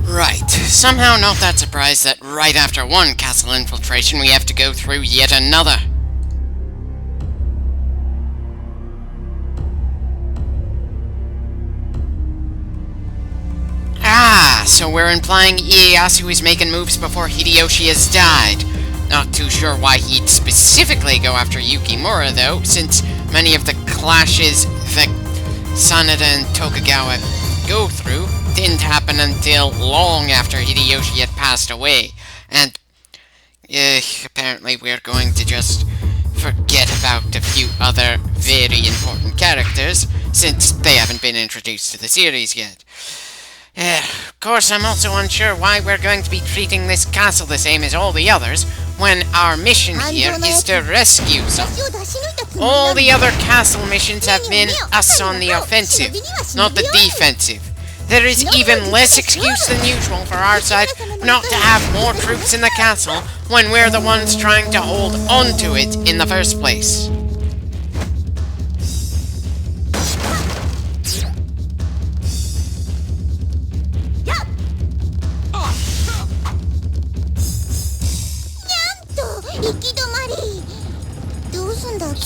Right. Somehow not that surprised that right after one castle infiltration we have to go through yet another. Ah, so we're implying Ieyasu is making moves before Hideyoshi has died. Not too sure why he'd specifically go after Yukimura though, since many of the clashes that Sanada and Tokugawa go through didn't happen until long after Hideyoshi had passed away. And apparently we're going to just forget about a few other very important characters, since they haven't been introduced to the series yet. Of course, I'm also unsure why we're going to be treating this castle the same as all the others, when our mission here is to rescue some. All the other castle missions have been us on the offensive, not the defensive. There is even less excuse than usual for our side not to have more troops in the castle when we're the ones trying to hold on to it in the first place.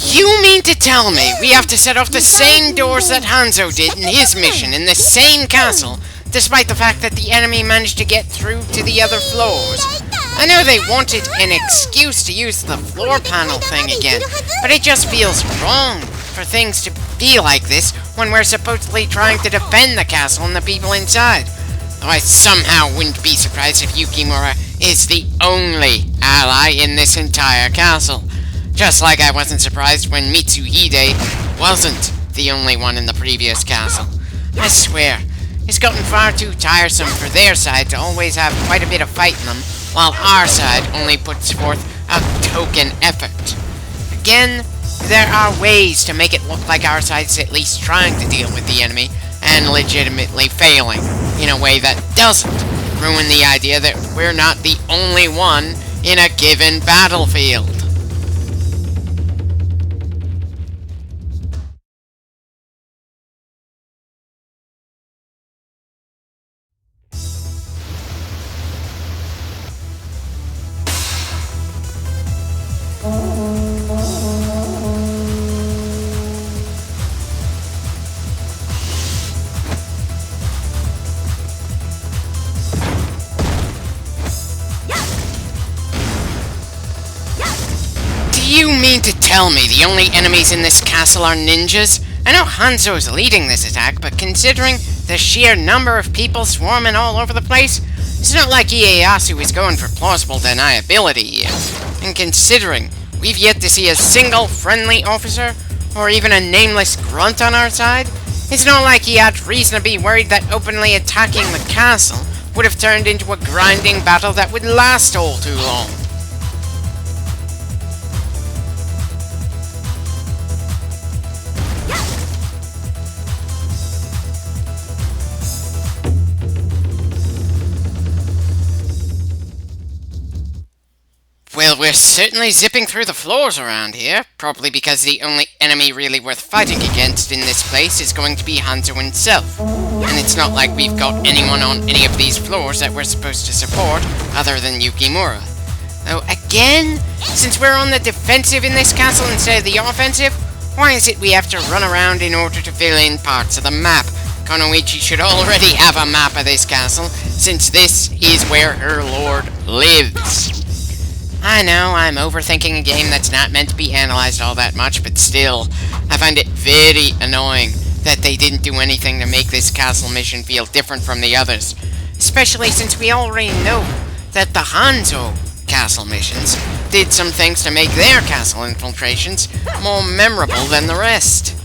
You mean to tell me we have to set off the same doors that Hanzo did in his mission in the same castle, despite the fact that the enemy managed to get through to the other floors? I know they wanted an excuse to use the floor panel thing again, but it just feels wrong for things to be like this when we're supposedly trying to defend the castle and the people inside. Though I somehow wouldn't be surprised if Yukimura is the only ally in this entire castle. Just like I wasn't surprised when Mitsuhide wasn't the only one in the previous castle. I swear, it's gotten far too tiresome for their side to always have quite a bit of fight in them, while our side only puts forth a token effort. Again, there are ways to make it look like our side's at least trying to deal with the enemy, and legitimately failing, in a way that doesn't ruin the idea that we're not the only one in a given battlefield. You mean to tell me the only enemies in this castle are ninjas? I know Hanzo's leading this attack, but considering the sheer number of people swarming all over the place, it's not like Ieyasu is going for plausible deniability here. And considering we've yet to see a single friendly officer, or even a nameless grunt on our side, it's not like he had reason to be worried that openly attacking the castle would have turned into a grinding battle that would last all too long. Well, we're certainly zipping through the floors around here, probably because the only enemy really worth fighting against in this place is going to be Hanzo himself. And it's not like we've got anyone on any of these floors that we're supposed to support other than Yukimura. Though again, since we're on the defensive in this castle instead of the offensive, why is it we have to run around in order to fill in parts of the map? Konoichi should already have a map of this castle, since this is where her lord lives. I know, I'm overthinking a game that's not meant to be analyzed all that much, but still, I find it very annoying that they didn't do anything to make this castle mission feel different from the others. Especially since we already know that the Hanzo castle missions did some things to make their castle infiltrations more memorable than the rest.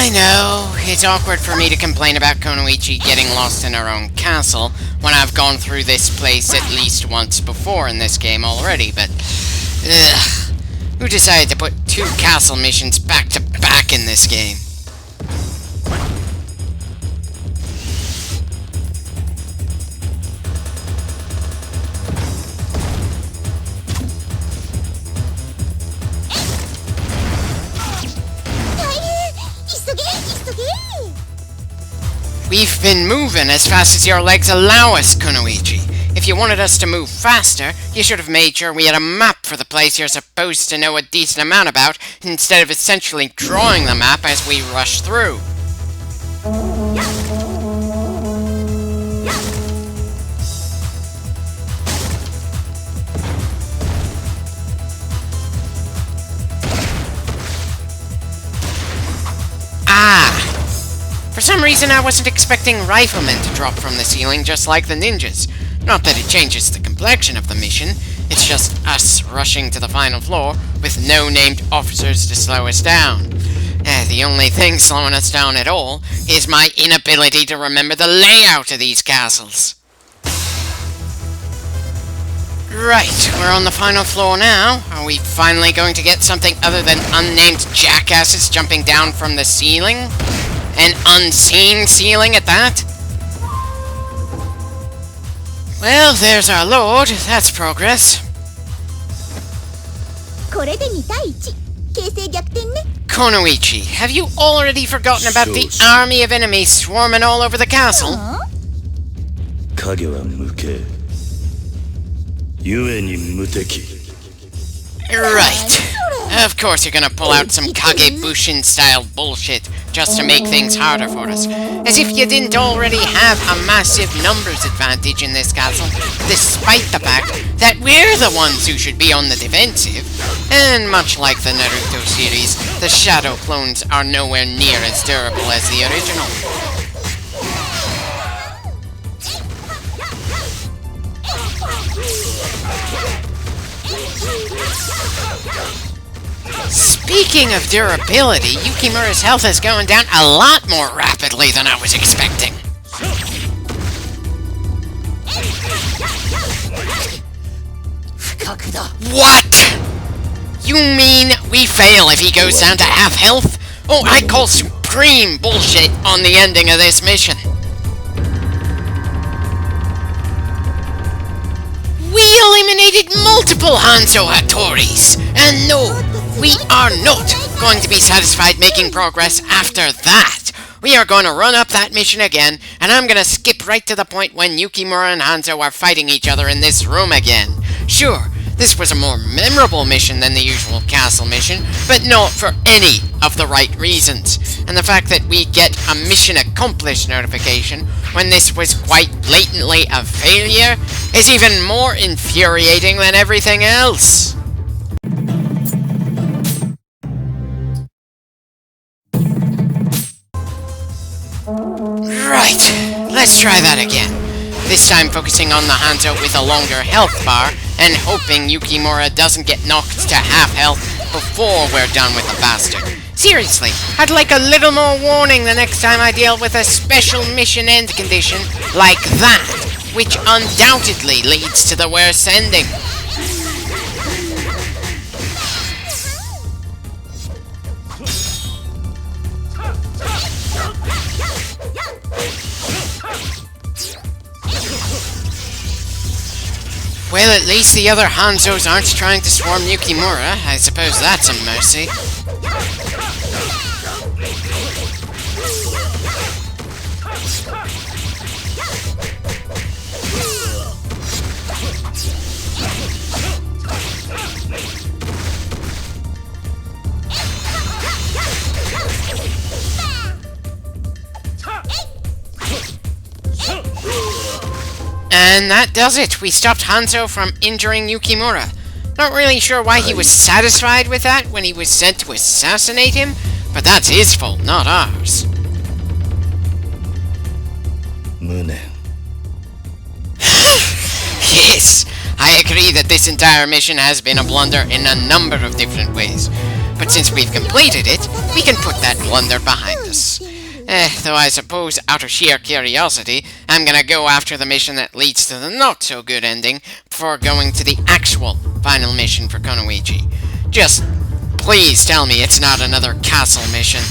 I know, it's awkward for me to complain about Kunoichi getting lost in her own castle when I've gone through this place at least once before in this game already, but... ugh. Who decided to put 2 castle missions back to back in this game? We've been moving as fast as your legs allow us, Kunoichi. If you wanted us to move faster, you should have made sure we had a map for the place you're supposed to know a decent amount about, instead of essentially drawing the map as we rush through. For some reason, I wasn't expecting riflemen to drop from the ceiling just like the ninjas. Not that it changes the complexion of the mission, it's just us rushing to the final floor with no named officers to slow us down. The only thing slowing us down at all is my inability to remember the layout of these castles. Right, we're on the final floor now. Are we finally going to get something other than unnamed jackasses jumping down from the ceiling? An unseen ceiling at that? Well, there's our lord. That's progress. Kunoichi, have you already forgotten about the army of enemies swarming all over the castle? Right. Of course you're gonna pull out some Kagebushin-style bullshit just to make things harder for us. As if you didn't already have a massive numbers advantage in this castle, despite the fact that we're the ones who should be on the defensive. And much like the Naruto series, the Shadow clones are nowhere near as durable as the original. Speaking of durability, Yukimura's health is going down a lot more rapidly than I was expecting. What? You mean we fail if he goes down to half health? Oh, I call supreme bullshit on the ending of this mission. We eliminated multiple Hanzo Hattoris, and no, we are not going to be satisfied making progress after that. We are going to run up that mission again, and I'm going to skip right to the point when Yukimura and Hanzo are fighting each other in this room again. Sure, this was a more memorable mission than the usual castle mission, but not for any of the right reasons. And the fact that we get a mission accomplished notification when this was quite blatantly a failure is even more infuriating than everything else. Right, let's try that again. This time focusing on the Hanzo with a longer health bar, and hoping Yukimura doesn't get knocked to half health before we're done with the bastard. Seriously, I'd like a little more warning the next time I deal with a special mission end condition like that, which undoubtedly leads to the worst ending. Well, at least the other Hanzos aren't trying to swarm Yukimura. I suppose that's a mercy. And that does it. We stopped Hanzo from injuring Yukimura. Not really sure why he was satisfied with that when he was sent to assassinate him, but that's his fault, not ours. Yes, I agree that this entire mission has been a blunder in a number of different ways. But since we've completed it, we can put that blunder behind us. Though I suppose, out of sheer curiosity, I'm gonna go after the mission that leads to the not-so-good ending before going to the actual final mission for Kunoichi. Just please tell me it's not another castle mission.